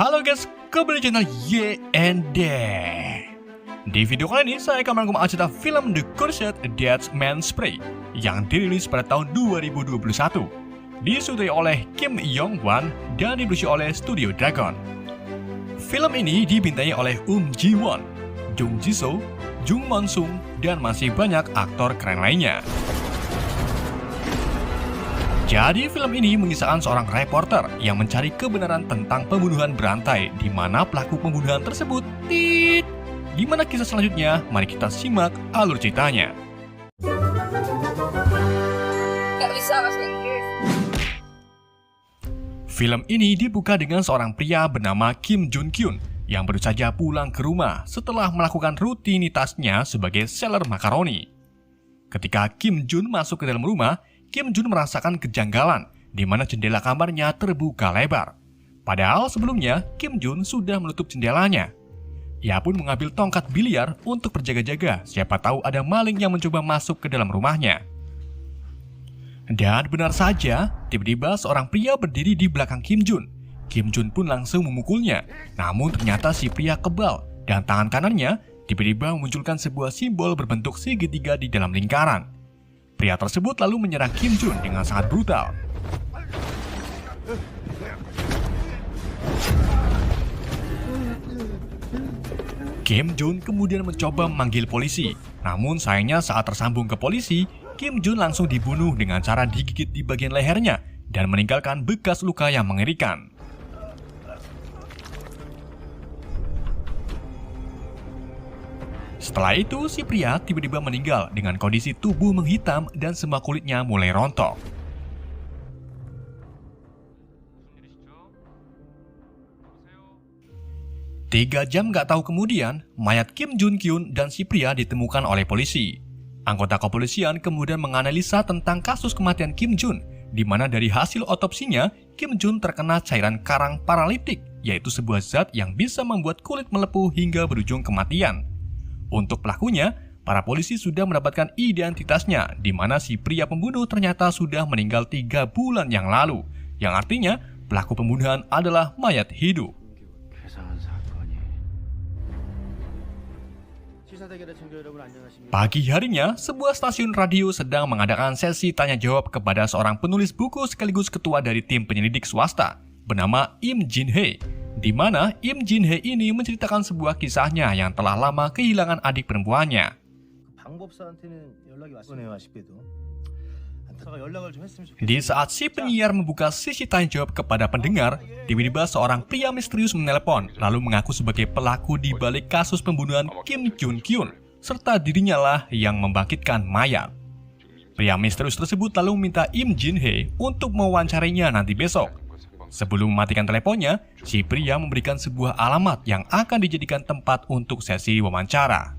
Halo guys, kembali di channel YND. Di video kali ini saya akan merangkum cerita film The Cursed Dead Man's Prey yang dirilis pada tahun 2021, disutradarai oleh Kim Yong-wan dan diproduksi oleh Studio Dragon. Film ini dibintangi oleh Ji-won, Jung Ji-soo, Jung Mon-sung, dan masih banyak aktor keren lainnya. Jadi film ini mengisahkan seorang reporter yang mencari kebenaran tentang pembunuhan berantai di mana pelaku pembunuhan tersebut Gimana kisah selanjutnya? Mari kita simak alur ceritanya. Gak bisa bahasa Inggris. Film ini dibuka dengan seorang pria bernama Kim Jun-kyun yang baru saja pulang ke rumah setelah melakukan rutinitasnya sebagai seller makaroni. Ketika Kim Jun masuk ke dalam rumah, Kim Jun merasakan kejanggalan di mana jendela kamarnya terbuka lebar. Padahal sebelumnya Kim Jun sudah menutup jendelanya. Ia pun mengambil tongkat biliar untuk berjaga-jaga, siapa tahu ada maling yang mencoba masuk ke dalam rumahnya. Dan benar saja, tiba-tiba seorang pria berdiri di belakang Kim Jun. Kim Jun pun langsung memukulnya, namun ternyata si pria kebal dan tangan kanannya tiba-tiba memunculkan sebuah simbol berbentuk segitiga di dalam lingkaran. Pria tersebut lalu menyerang Kim Jun dengan sangat brutal. Kim Jun kemudian mencoba memanggil polisi, namun sayangnya saat tersambung ke polisi, Kim Jun langsung dibunuh dengan cara digigit di bagian lehernya dan meninggalkan bekas luka yang mengerikan. Setelah itu, si pria tiba-tiba meninggal dengan kondisi tubuh menghitam dan semua kulitnya mulai rontok. Tiga jam gak tahu kemudian, mayat Kim Jun-kyun dan si pria ditemukan oleh polisi. Anggota kepolisian kemudian menganalisa tentang kasus kematian Kim Jun, di mana dari hasil otopsinya, Kim Jun terkena cairan karang paralitik, yaitu sebuah zat yang bisa membuat kulit melepuh hingga berujung kematian. Untuk pelakunya, para polisi sudah mendapatkan identitasnya, di mana si pria pembunuh ternyata sudah meninggal 3 bulan yang lalu, yang artinya pelaku pembunuhan adalah mayat hidup. Pagi harinya, sebuah stasiun radio sedang mengadakan sesi tanya-jawab kepada seorang penulis buku sekaligus ketua dari tim penyelidik swasta, bernama Im Jin-hee. Di mana Im Jin-hee ini menceritakan sebuah kisahnya yang telah lama kehilangan adik perempuannya. Di saat si penyiar membuka sesi tanya jawab kepada pendengar, tiba-tiba seorang pria misterius menelepon lalu mengaku sebagai pelaku di balik kasus pembunuhan Kim Jun-kyun, serta dirinya lah yang membangkitkan mayat. Pria misterius tersebut lalu meminta Im Jin-hee untuk mewawancarinya nanti besok. Sebelum mematikan teleponnya, si pria memberikan sebuah alamat yang akan dijadikan tempat untuk sesi wawancara.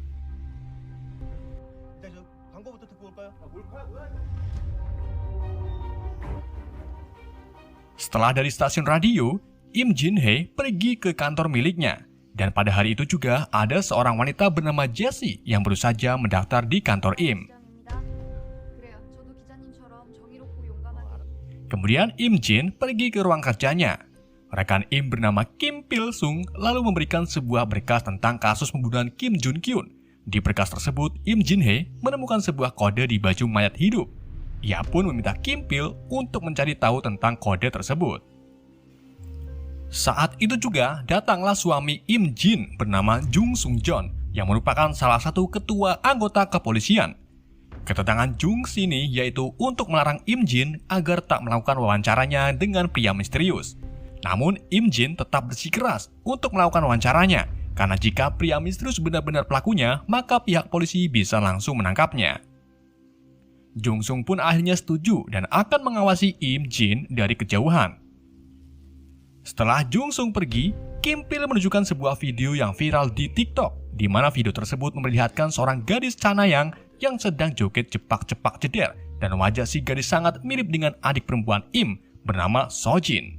Setelah dari stasiun radio, Im Jin-hee pergi ke kantor miliknya. Dan pada hari itu juga ada seorang wanita bernama Jessie yang baru saja mendaftar di kantor Im. Kemudian Im Jin pergi ke ruang kerjanya. Rekan Im bernama Kim Pil-sung lalu memberikan sebuah berkas tentang kasus pembunuhan Kim Jun-kyun. Di berkas tersebut, Im Jin-hee menemukan sebuah kode di baju mayat hidup. Ia pun meminta Kim Pil untuk mencari tahu tentang kode tersebut. Saat itu juga datanglah suami Im Jin bernama Jung Sung-jeon yang merupakan salah satu ketua anggota kepolisian. Kedatangan Jung sini yaitu untuk melarang Im Jin agar tak melakukan wawancaranya dengan pria misterius. Namun Im Jin tetap bersikeras untuk melakukan wawancaranya, karena jika pria misterius benar-benar pelakunya, maka pihak polisi bisa langsung menangkapnya. Jung Sung pun akhirnya setuju dan akan mengawasi Im Jin dari kejauhan. Setelah Jung Sung pergi, Kim Pil menunjukkan sebuah video yang viral di TikTok, di mana video tersebut memperlihatkan seorang gadis canayang yang sedang joget cepak-cepak jeder, dan wajah si gadis sangat mirip dengan adik perempuan Im bernama Sojin.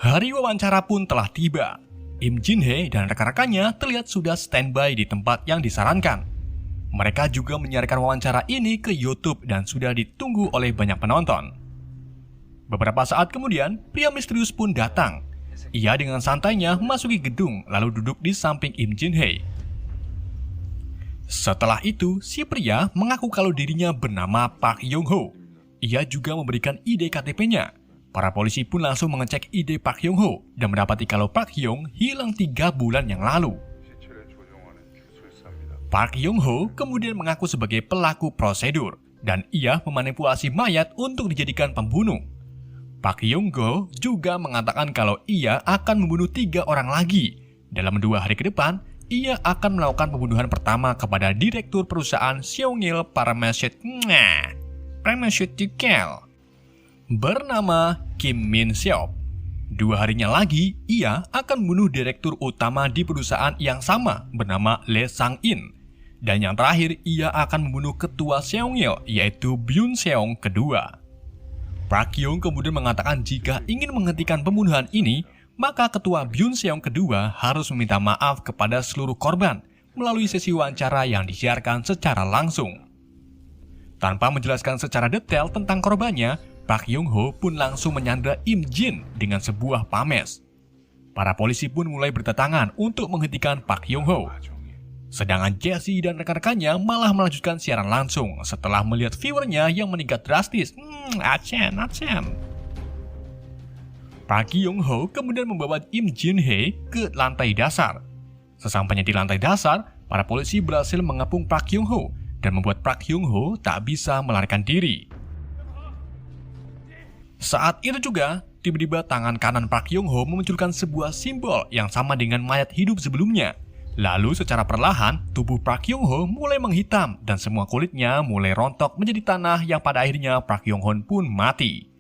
Hari wawancara pun telah tiba. Im Jin-hee dan rekan-rekannya terlihat sudah standby di tempat yang disarankan. Mereka juga menyiarkan wawancara ini ke YouTube dan sudah ditunggu oleh banyak penonton. Beberapa saat kemudian, pria misterius pun datang. Ia dengan santainya masuki gedung lalu duduk di samping Im Jin-hee. Setelah itu, si pria mengaku kalau dirinya bernama Park Yong-ho. Ia juga memberikan ID KTP-nya. Para polisi pun langsung mengecek ID Park Yong-ho dan mendapati kalau Park Yong hilang 3 bulan yang lalu. Park Yong-ho kemudian mengaku sebagai pelaku prosedur dan ia memanipulasi mayat untuk dijadikan pembunuh. Park Yong-ho juga mengatakan kalau ia akan membunuh 3 orang lagi. Dalam 2 hari ke depan, ia akan melakukan pembunuhan pertama kepada direktur perusahaan Seongil Pharmaceutical bernama Kim Min Seop. 2 harinya lagi, ia akan membunuh direktur utama di perusahaan yang sama bernama Lee Sang-in. Dan yang terakhir, ia akan membunuh ketua Seongil yaitu Byun Seong kedua. Park Yong kemudian mengatakan jika ingin menghentikan pembunuhan ini, maka ketua Byun Seong kedua harus meminta maaf kepada seluruh korban melalui sesi wawancara yang disiarkan secara langsung. Tanpa menjelaskan secara detail tentang korbannya, Park Yong-ho pun langsung menyandra Im Jin dengan sebuah pames. Para polisi pun mulai berdatangan untuk menghentikan Park Yong-ho. Sedangkan Jesse dan rekan-rekannya malah melanjutkan siaran langsung setelah melihat viewernya yang meningkat drastis. Acen. Park Yong-ho kemudian membawa Im Jin-hee ke lantai dasar. Sesampainya di lantai dasar, para polisi berhasil mengepung Park Yong-ho dan membuat Park Yong-ho tak bisa melarikan diri. Saat itu juga, tiba-tiba tangan kanan Park Yong-ho memunculkan sebuah simbol yang sama dengan mayat hidup sebelumnya. Lalu secara perlahan, tubuh Park Yong-ho mulai menghitam dan semua kulitnya mulai rontok menjadi tanah yang pada akhirnya Park Yong-ho pun mati.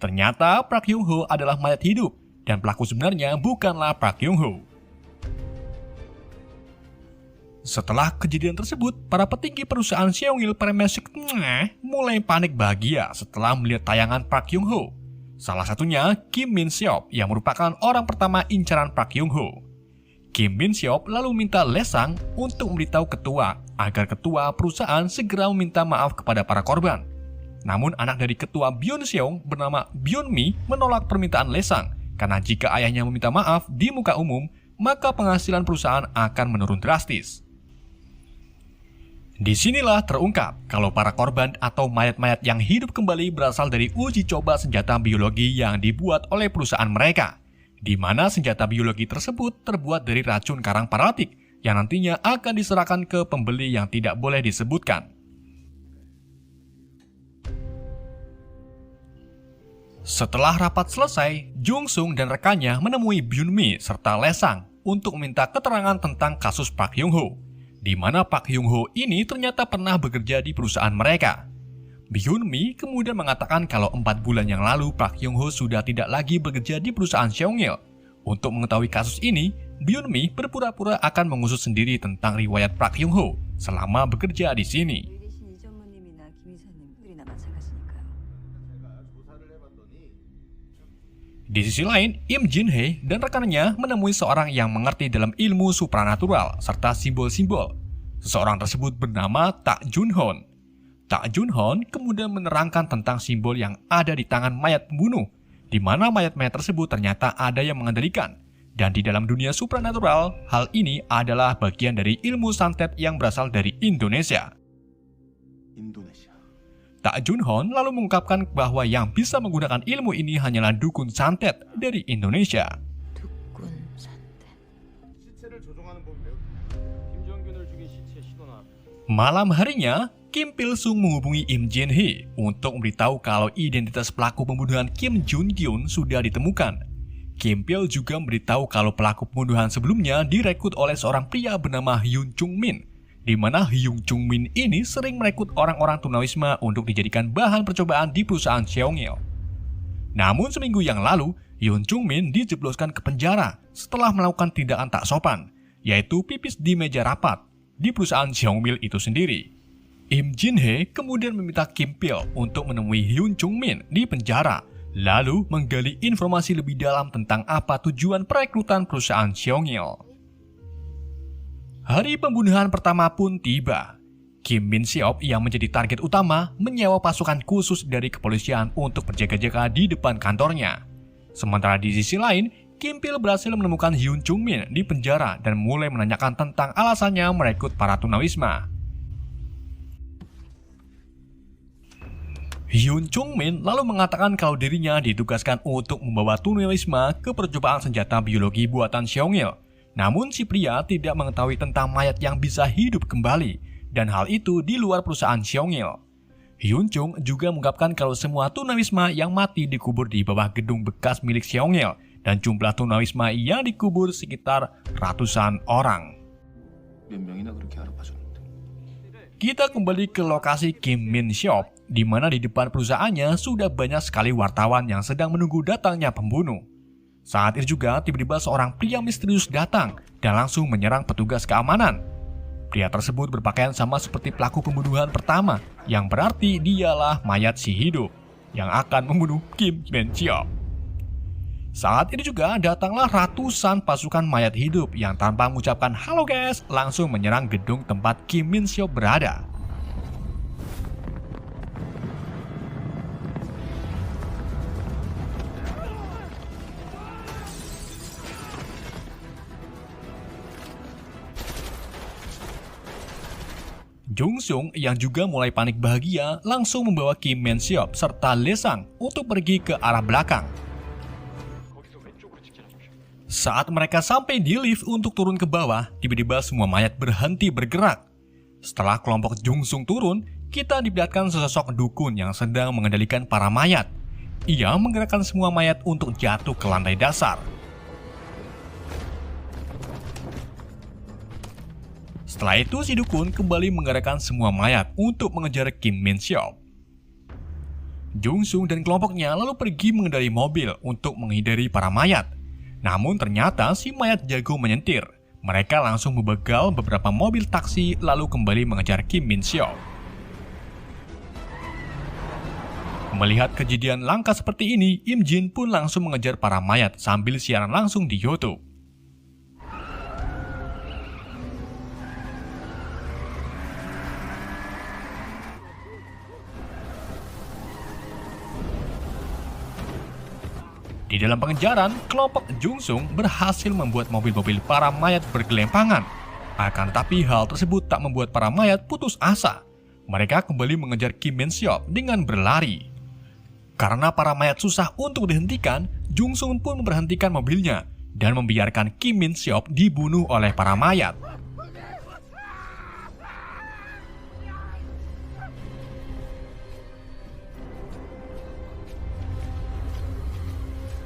Ternyata Park Yong-ho adalah mayat hidup dan pelaku sebenarnya bukanlah Park Yong-ho. Setelah kejadian tersebut, para petinggi perusahaan Seongil Pharmaceutical mulai panik bahagia setelah melihat tayangan Park Yong-ho. Salah satunya Kim Min Seop yang merupakan orang pertama incaran Park Yong-ho. Kim Min Seop lalu minta Lee Sang untuk memberitahu ketua agar ketua perusahaan segera meminta maaf kepada para korban. Namun anak dari ketua Byun Seong bernama Byun Mi menolak permintaan Lee Sang karena jika ayahnya meminta maaf di muka umum, maka penghasilan perusahaan akan menurun drastis. Disinilah terungkap kalau para korban atau mayat-mayat yang hidup kembali berasal dari uji coba senjata biologi yang dibuat oleh perusahaan mereka, di mana senjata biologi tersebut terbuat dari racun karang paratik yang nantinya akan diserahkan ke pembeli yang tidak boleh disebutkan. Setelah rapat selesai, Jung Sung dan rekannya menemui Byun Mi serta Lee Sang untuk meminta keterangan tentang kasus Park Yong-ho, di mana Park Yong-ho ini ternyata pernah bekerja di perusahaan mereka. Byun Mi kemudian mengatakan kalau 4 bulan yang lalu Park Yong-ho sudah tidak lagi bekerja di perusahaan Seongil. Untuk mengetahui kasus ini, Byun Mi berpura-pura akan mengusut sendiri tentang riwayat Park Yong-ho selama bekerja di sini. Di sisi lain, Im Jin-hee dan rekannya menemui seorang yang mengerti dalam ilmu supranatural serta simbol-simbol. Seseorang tersebut bernama Tak Jun-hon. Tak Jun-hon kemudian menerangkan tentang simbol yang ada di tangan mayat pembunuh, di mana mayat-mayat tersebut ternyata ada yang mengendalikan. Dan di dalam dunia supranatural, hal ini adalah bagian dari ilmu santet yang berasal dari Indonesia. Tak Jun-hon lalu mengungkapkan bahwa yang bisa menggunakan ilmu ini hanyalah dukun santet dari Indonesia. Malam harinya, Kim Pil-sung menghubungi Im Jin-hee untuk memberitahu kalau identitas pelaku pembunuhan Kim Jun-gyun sudah ditemukan. Kim Pil juga memberitahu kalau pelaku pembunuhan sebelumnya direkrut oleh seorang pria bernama Hyun Chung-min, di mana Hyun Chung-min ini sering merekrut orang-orang tunawisma untuk dijadikan bahan percobaan di perusahaan Seongil. Namun seminggu yang lalu, Hyun Chung-min dijebloskan ke penjara setelah melakukan tindakan tak sopan, yaitu pipis di meja rapat di perusahaan Seongil itu sendiri. Im Jin-hee kemudian meminta Kim Pil untuk menemui Hyun Chung-min di penjara, lalu menggali informasi lebih dalam tentang apa tujuan perekrutan perusahaan Seongil. Hari pembunuhan pertama pun tiba. Kim Min Seop yang menjadi target utama menyewa pasukan khusus dari kepolisian untuk berjaga-jaga di depan kantornya. Sementara di sisi lain, Kim Pil berhasil menemukan Hyun Chung Min di penjara dan mulai menanyakan tentang alasannya merekrut para tunawisma. Hyun Chung Min lalu mengatakan kalau dirinya ditugaskan untuk membawa tunawisma ke percobaan senjata biologi buatan Seongil. Namun si pria tidak mengetahui tentang mayat yang bisa hidup kembali, dan hal itu di luar perusahaan Seongil. Hyun Chung juga mengungkapkan kalau semua tunawisma yang mati dikubur di bawah gedung bekas milik Seongil, dan jumlah tunawisma yang dikubur sekitar ratusan orang. Kita kembali ke lokasi Kim Min Seop, di mana di depan perusahaannya sudah banyak sekali wartawan yang sedang menunggu datangnya pembunuh. Saat itu juga tiba-tiba seorang pria misterius datang dan langsung menyerang petugas keamanan. Pria tersebut berpakaian sama seperti pelaku pembunuhan pertama, yang berarti dialah mayat si hidup yang akan membunuh Kim Min Seop. Saat ini juga datanglah ratusan pasukan mayat hidup yang tanpa mengucapkan halo guys, langsung menyerang gedung tempat Kim Min Seop berada. Jung Sung yang juga mulai panik bahagia langsung membawa Kim Min Seop serta Lee Sang untuk pergi ke arah belakang. Saat mereka sampai di lift untuk turun ke bawah, tiba-tiba semua mayat berhenti bergerak. Setelah kelompok Jung Sung turun, kita diperlihatkan sesosok dukun yang sedang mengendalikan para mayat. Ia menggerakkan semua mayat untuk jatuh ke lantai dasar. Setelah itu, si dukun kembali menggerakkan semua mayat untuk mengejar Kim Min Seop. Jung Sung dan kelompoknya lalu pergi mengendarai mobil untuk menghindari para mayat. Namun ternyata si mayat jago menyentir. Mereka langsung membegal beberapa mobil taksi lalu kembali mengejar Kim Min Seop. Melihat kejadian langka seperti ini, Im Jin pun langsung mengejar para mayat sambil siaran langsung di YouTube. Di dalam pengejaran, kelompok Jung Sung berhasil membuat mobil-mobil para mayat bergelimpangan. Akan tetapi hal tersebut tak membuat para mayat putus asa. Mereka kembali mengejar Kim Min Seop dengan berlari. Karena para mayat susah untuk dihentikan, Jung Sung pun memberhentikan mobilnya dan membiarkan Kim Min Seop dibunuh oleh para mayat.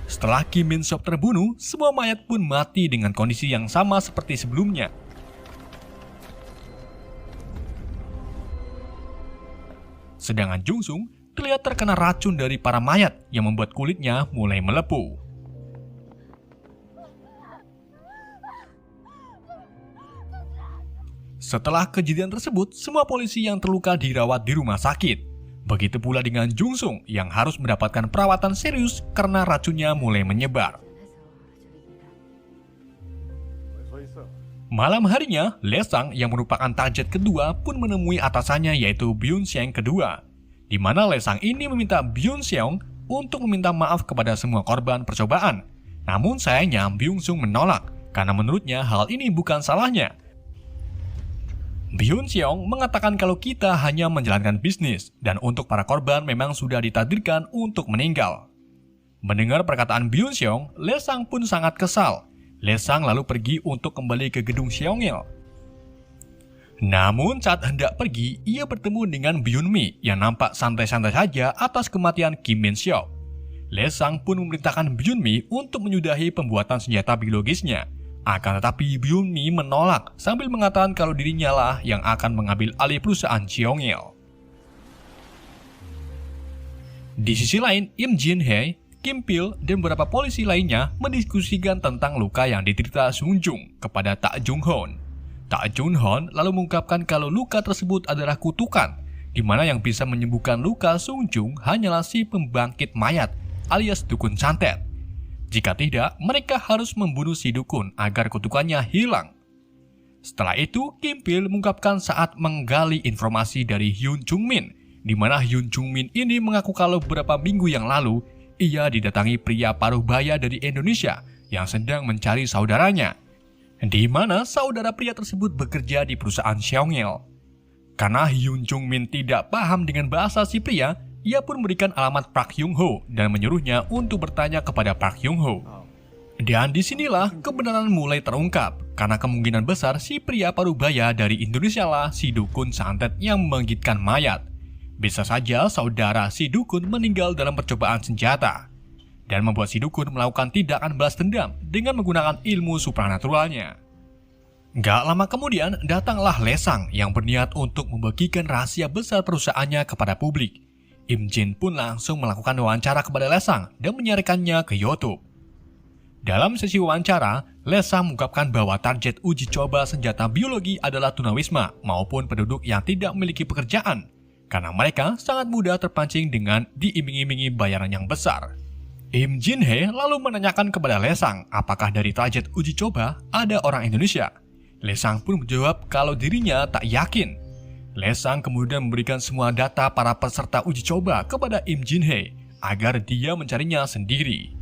Setelah Kim Min Seop terbunuh, semua mayat pun mati dengan kondisi yang sama seperti sebelumnya. Sedangkan Jung Sung terlihat terkena racun dari para mayat yang membuat kulitnya mulai melepuh. Setelah kejadian tersebut, semua polisi yang terluka dirawat di rumah sakit. Begitu pula dengan Jung Sung yang harus mendapatkan perawatan serius karena racunnya mulai menyebar. Malam harinya, Lee Sang yang merupakan target kedua pun menemui atasannya yaitu Byun Seong kedua, di mana Lee Sang ini meminta Byun Seong untuk meminta maaf kepada semua korban percobaan. Namun sayangnya Byung Sung menolak karena menurutnya hal ini bukan salahnya. Byun Seong mengatakan kalau kita hanya menjalankan bisnis dan untuk para korban memang sudah ditakdirkan untuk meninggal. Mendengar perkataan Byun Seong, Lee Sang pun sangat kesal. Lee Sang lalu pergi untuk kembali ke gedung Seongil. Namun saat hendak pergi, ia bertemu dengan Byun Mi yang nampak santai-santai saja atas kematian Kim Min Seop. Lee Sang pun memerintahkan Byun Mi untuk menyudahi pembuatan senjata biologisnya. Akan tetapi Byun Mi menolak sambil mengatakan kalau dirinya lah yang akan mengambil alih perusahaan Seongil. Di sisi lain, Im Jin Hae, Kim Pil, dan beberapa polisi lainnya mendiskusikan tentang luka yang diderita Sung Jung kepada Tak Jung Hoon. Tak Jung Hoon lalu mengungkapkan kalau luka tersebut adalah kutukan, di mana yang bisa menyembuhkan luka Sung Jung hanyalah si pembangkit mayat alias dukun santet. Jika tidak, mereka harus membunuh si dukun agar kutukannya hilang. Setelah itu, Kim Pil mengungkapkan saat menggali informasi dari Hyun Jung Min, di mana Hyun Jung Min ini mengaku kalau beberapa minggu yang lalu, ia didatangi pria paruh baya dari Indonesia yang sedang mencari saudaranya, di mana saudara pria tersebut bekerja di perusahaan Seongil. Karena Hyun Jung Min tidak paham dengan bahasa si pria, ia pun memberikan alamat Park Hyung Ho dan menyuruhnya untuk bertanya kepada Park Hyung Ho. Dan disinilah kebenaran mulai terungkap, karena kemungkinan besar si pria parubaya dari Indonesia lah si dukun santet yang membangkitkan mayat. Bisa saja saudara si dukun meninggal dalam percobaan senjata, dan membuat si dukun melakukan tindakan balas dendam dengan menggunakan ilmu supranaturalnya. Gak lama kemudian, datanglah Lesang yang berniat untuk membagikan rahasia besar perusahaannya kepada publik. Im Jin pun langsung melakukan wawancara kepada Lesang dan menyiarkannya ke YouTube. Dalam sesi wawancara, Lesang mengungkapkan bahwa target uji coba senjata biologi adalah tunawisma maupun penduduk yang tidak memiliki pekerjaan, karena mereka sangat mudah terpancing dengan diiming-imingi bayaran yang besar. Im Jin Hye lalu menanyakan kepada Lesang apakah dari target uji coba ada orang Indonesia. Lesang pun menjawab kalau dirinya tak yakin. Lesang kemudian memberikan semua data para peserta uji coba kepada Im Jin Hye agar dia mencarinya sendiri.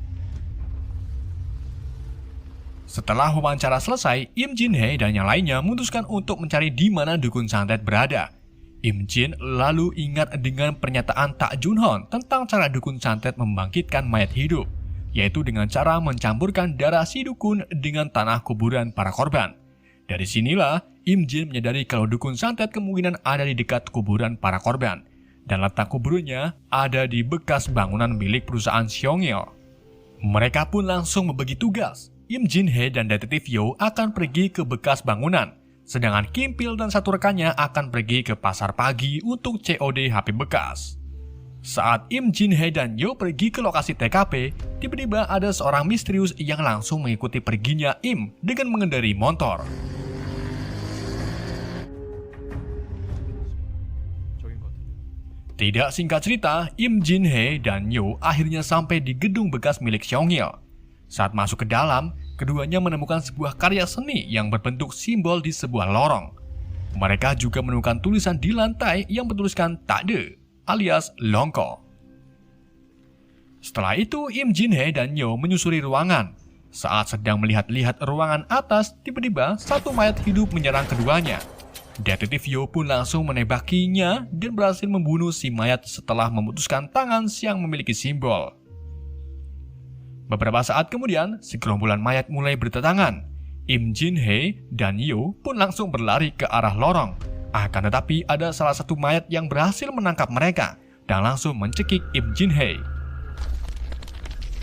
Setelah wawancara selesai, Im Jin Hye dan yang lainnya memutuskan untuk mencari di mana dukun santet berada. Im Jin lalu ingat dengan pernyataan Tak Jun Hon tentang cara dukun santet membangkitkan mayat hidup, yaitu dengan cara mencampurkan darah si dukun dengan tanah kuburan para korban. Dari sinilah, Im Jin menyadari kalau dukun santet kemungkinan ada di dekat kuburan para korban, dan letak kuburannya ada di bekas bangunan milik perusahaan Seongil. Mereka pun langsung membagi tugas. Im Jin Hye dan detektif Yo akan pergi ke bekas bangunan, sedangkan Kim Pil dan satu rekannya akan pergi ke pasar pagi untuk COD HP bekas. Saat Im Jin Hye dan Yo pergi ke lokasi TKP, tiba-tiba ada seorang misterius yang langsung mengikuti perginya Im dengan mengendarai motor. Tidak singkat cerita, Im Jin Hye dan Yo akhirnya sampai di gedung bekas milik Seongil. Saat masuk ke dalam, keduanya menemukan sebuah karya seni yang berbentuk simbol di sebuah lorong. Mereka juga menemukan tulisan di lantai yang bertuliskan Takde alias Longko. Setelah itu, Im Jin Hye dan Yo menyusuri ruangan. Saat sedang melihat-lihat ruangan atas, tiba-tiba satu mayat hidup menyerang keduanya. Detektif Yo pun langsung menembakinya dan berhasil membunuh si mayat setelah memutuskan tangan yang memiliki simbol. Beberapa saat kemudian, segerombolan mayat mulai berdatangan. Im Jin Hye dan Yo pun langsung berlari ke arah lorong. Akan tetapi ada salah satu mayat yang berhasil menangkap mereka dan langsung mencekik Im Jin Hye.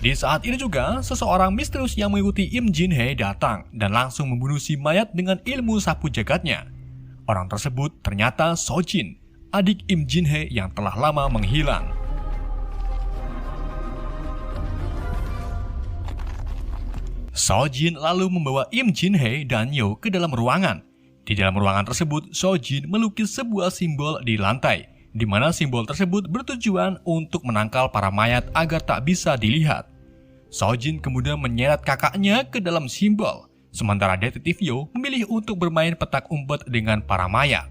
Di saat ini juga, seseorang misterius yang mengikuti Im Jin Hye datang dan langsung membunuh si mayat dengan ilmu sapu jagatnya. Orang tersebut ternyata So Jin, adik Im Jin Hye yang telah lama menghilang. So Jin lalu membawa Im Jin Hye dan Yo ke dalam ruangan. Di dalam ruangan tersebut, So Jin melukis sebuah simbol di lantai, di mana simbol tersebut bertujuan untuk menangkal para mayat agar tak bisa dilihat. So Jin kemudian menyeret kakaknya ke dalam simbol, sementara detektif Yo memilih untuk bermain petak umpet dengan para mayat.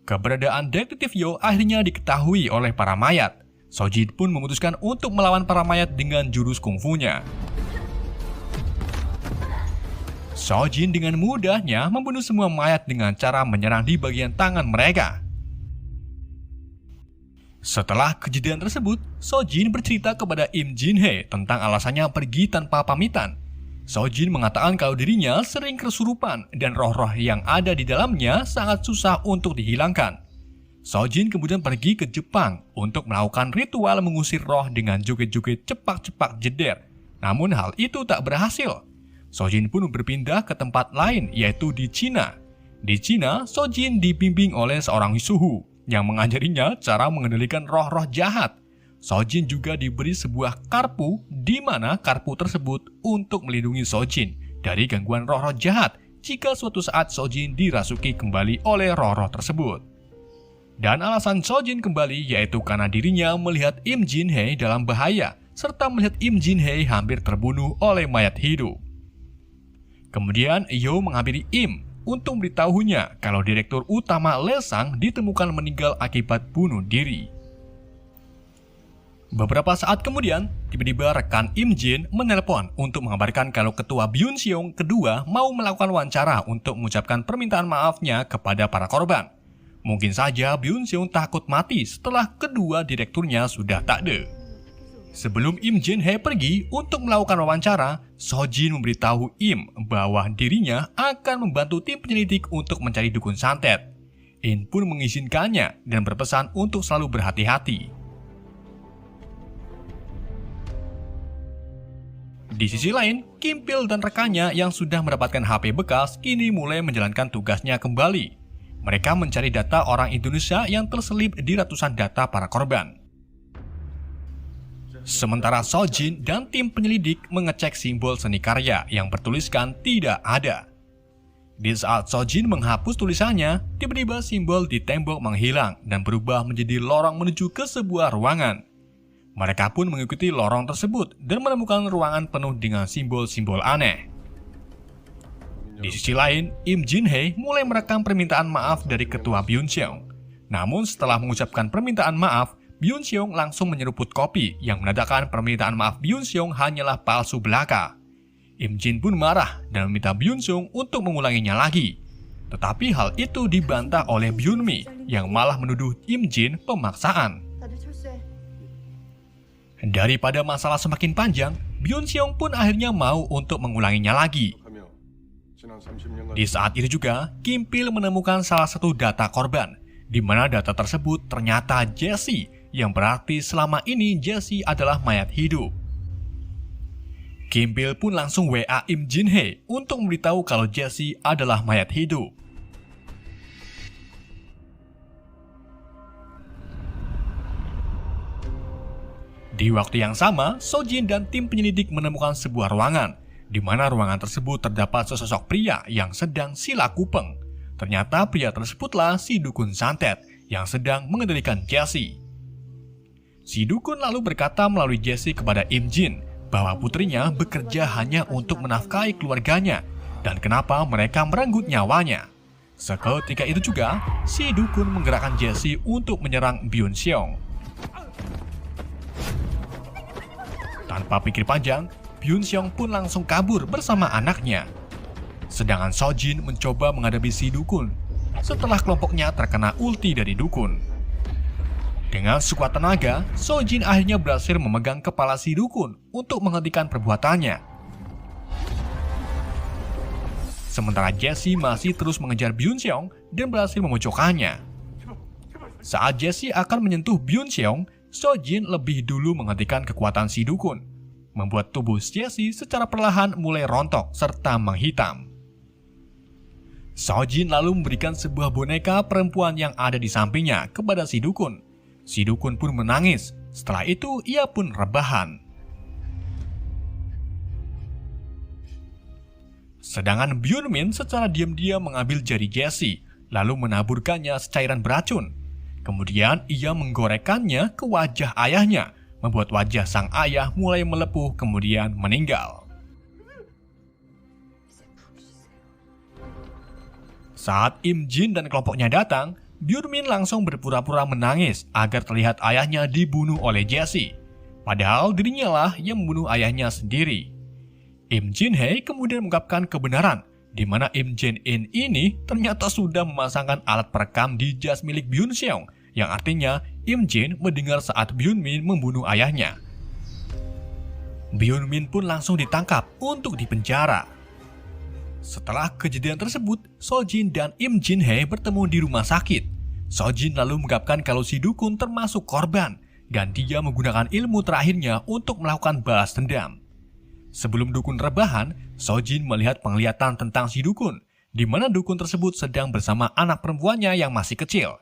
Keberadaan detektif Yo akhirnya diketahui oleh para mayat. So Jin pun memutuskan untuk melawan para mayat dengan jurus kungfunya. So Jin dengan mudahnya membunuh semua mayat dengan cara menyerang di bagian tangan mereka. Setelah kejadian tersebut, So Jin bercerita kepada Im Jin Hye tentang alasannya pergi tanpa pamitan. So Jin mengatakan kalau dirinya sering kesurupan dan roh-roh yang ada di dalamnya sangat susah untuk dihilangkan. So Jin kemudian pergi ke Jepang untuk melakukan ritual mengusir roh dengan joget-joget cepak-cepak jeder. Namun hal itu tak berhasil. So Jin pun berpindah ke tempat lain, yaitu di Cina. Di Cina, So Jin dibimbing oleh seorang suhu yang mengajarinya cara mengendalikan roh-roh jahat. So Jin juga diberi sebuah karpu, di mana karpu tersebut untuk melindungi So Jin dari gangguan roh-roh jahat jika suatu saat So Jin dirasuki kembali oleh roh-roh tersebut. Dan alasan So Jin kembali yaitu karena dirinya melihat Im Jin Hye dalam bahaya, serta melihat Im Jin Hye hampir terbunuh oleh mayat hidup. Kemudian Yo menghampiri Im untuk memberitahunya kalau direktur utama Lesang ditemukan meninggal akibat bunuh diri. Beberapa saat kemudian, tiba-tiba rekan Im Jin menelpon untuk mengabarkan kalau ketua Byun Seong kedua mau melakukan wawancara untuk mengucapkan permintaan maafnya kepada para korban. Mungkin saja Byun Seong takut mati setelah kedua direkturnya sudah tak ada. Sebelum Im Jin Hye pergi untuk melakukan wawancara, So Jin memberitahu Im bahwa dirinya akan membantu tim penyelidik untuk mencari dukun santet. In pun mengizinkannya dan berpesan untuk selalu berhati-hati. Di sisi lain, Kim Pil dan rekannya yang sudah mendapatkan HP bekas kini mulai menjalankan tugasnya kembali. Mereka mencari data orang Indonesia yang terselip di ratusan data para korban. Sementara So Jin dan tim penyelidik mengecek simbol seni karya yang bertuliskan tidak ada. Di saat So Jin menghapus tulisannya, tiba-tiba simbol di tembok menghilang dan berubah menjadi lorong menuju ke sebuah ruangan. Mereka pun mengikuti lorong tersebut dan menemukan ruangan penuh dengan simbol-simbol aneh. Di sisi lain, Im Jin Hye mulai merekam permintaan maaf dari ketua Byun Seong. Namun setelah mengucapkan permintaan maaf, Byun Seong langsung menyeruput kopi yang menandakan permintaan maaf Byun Seong hanyalah palsu belaka. Im Jin pun marah dan meminta Byun Seong untuk mengulanginya lagi. Tetapi hal itu dibantah oleh Byun Mi yang malah menuduh Im Jin pemaksaan. Daripada masalah semakin panjang, Byun Seong pun akhirnya mau untuk mengulanginya lagi. Di saat itu juga, Kim Pil menemukan salah satu data korban, di mana data tersebut ternyata Jessie, yang berarti selama ini Jessie adalah mayat hidup. Kim Pil pun langsung WA Im Jin Hye untuk memberitahu kalau Jessie adalah mayat hidup. Di waktu yang sama, So Jin dan tim penyelidik menemukan sebuah ruangan, di mana ruangan tersebut terdapat sesosok pria yang sedang sila kupeng. Ternyata pria tersebutlah si dukun santet yang sedang mengendalikan Jessie. Si dukun lalu berkata melalui Jessie kepada Im Jin bahwa putrinya bekerja hanya untuk menafkahi keluarganya dan kenapa mereka merenggut nyawanya. Seketika itu juga, si dukun menggerakkan Jessie untuk menyerang Byun Seong. Tanpa pikir panjang, Byun Seong pun langsung kabur bersama anaknya. Sedangkan So Jin mencoba menghadapi si dukun setelah kelompoknya terkena ulti dari dukun. Dengan sekuat tenaga, So Jin akhirnya berhasil memegang kepala si dukun untuk menghentikan perbuatannya. Sementara Jessie masih terus mengejar Byun Seong dan berhasil memojokkannya. Saat Jessie akan menyentuh Byun Seong, So Jin lebih dulu menghentikan kekuatan si dukun, membuat tubuh Jessie secara perlahan mulai rontok serta menghitam. So Jin lalu memberikan sebuah boneka perempuan yang ada di sampingnya kepada si dukun. Si dukun pun menangis, setelah itu ia pun rebahan. Sedangkan Byun Min secara diam-diam mengambil jari Jessie, lalu menaburkannya secairan beracun. Kemudian ia menggorekannya ke wajah ayahnya, membuat wajah sang ayah mulai melepuh kemudian meninggal. Saat Im Jin dan kelompoknya datang, Byun Min langsung berpura-pura menangis agar terlihat ayahnya dibunuh oleh Jessie. Padahal dirinya lah yang membunuh ayahnya sendiri. Im Jin Hye kemudian mengungkapkan kebenaran, di mana Im Jin In ini ternyata sudah memasangkan alat perekam di jas milik Byun Seong, yang artinya Im Jin mendengar saat Byun Min membunuh ayahnya. Byun Min pun langsung ditangkap untuk dipenjara. Setelah kejadian tersebut, So Jin dan Im Jin Hye bertemu di rumah sakit. So Jin lalu mengungkapkan kalau si dukun termasuk korban dan dia menggunakan ilmu terakhirnya untuk melakukan balas dendam. Sebelum dukun rebahan, So Jin melihat penglihatan tentang si dukun, di mana dukun tersebut sedang bersama anak perempuannya yang masih kecil.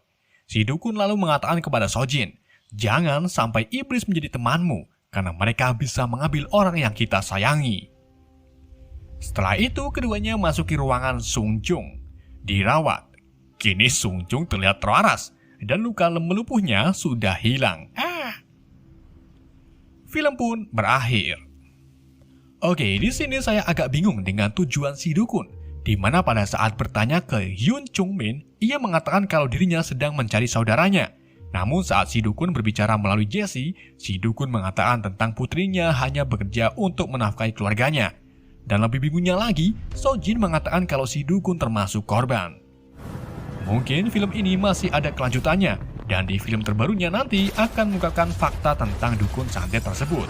Si dukun lalu mengatakan kepada So Jin, "Jangan sampai iblis menjadi temanmu, karena mereka bisa mengambil orang yang kita sayangi." Setelah itu, keduanya masuki ruangan Sung Jung, dirawat. Kini Sung Jung terlihat terwaras, dan luka melupuhnya sudah hilang. Film pun berakhir. Oke, di sini saya agak bingung dengan tujuan si dukun, di mana pada saat bertanya ke Hyun Chung Min, ia mengatakan kalau dirinya sedang mencari saudaranya. Namun saat si dukun berbicara melalui Jessie, si dukun mengatakan tentang putrinya hanya bekerja untuk menafkahi keluarganya. Dan lebih bingungnya lagi, Sojin mengatakan kalau si dukun termasuk korban. Mungkin film ini masih ada kelanjutannya, dan di film terbarunya nanti akan mengungkapkan fakta tentang dukun santet tersebut.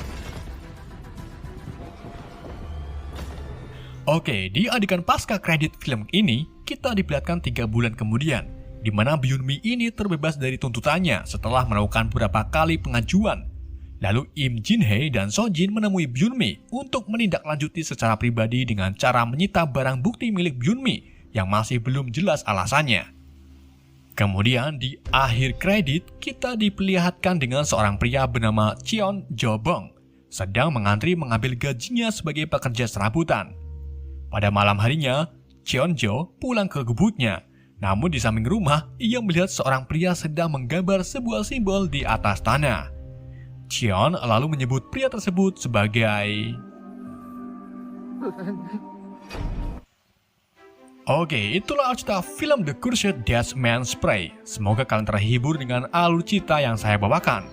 Oke, di adegan pasca kredit film ini, kita diperlihatkan 3 bulan kemudian, di mana Byun-mi ini terbebas dari tuntutannya setelah melakukan beberapa kali pengajuan. Lalu Im Jin-hye dan Sojin menemui Byun-mi untuk menindaklanjuti secara pribadi dengan cara menyita barang bukti milik Byun-mi yang masih belum jelas alasannya. Kemudian di akhir kredit, kita diperlihatkan dengan seorang pria bernama Cheon Jo-bong sedang mengantri mengambil gajinya sebagai pekerja serabutan. Pada malam harinya, Cheon Jo pulang ke gubuknya. Namun di samping rumah, ia melihat seorang pria sedang menggambar sebuah simbol di atas tanah. Cheon lalu menyebut pria tersebut sebagai... Oke, itulah cerita film The Cursed Dead Man's Prey. Semoga kalian terhibur dengan alur cerita yang saya bawakan.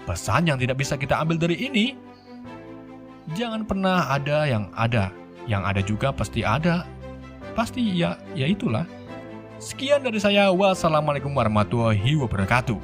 Pesan yang tidak bisa kita ambil dari ini, jangan pernah ada yang ada. Yang ada juga pasti ada. Pasti ya itulah. Sekian dari saya. Wassalamualaikum warahmatullahi wabarakatuh.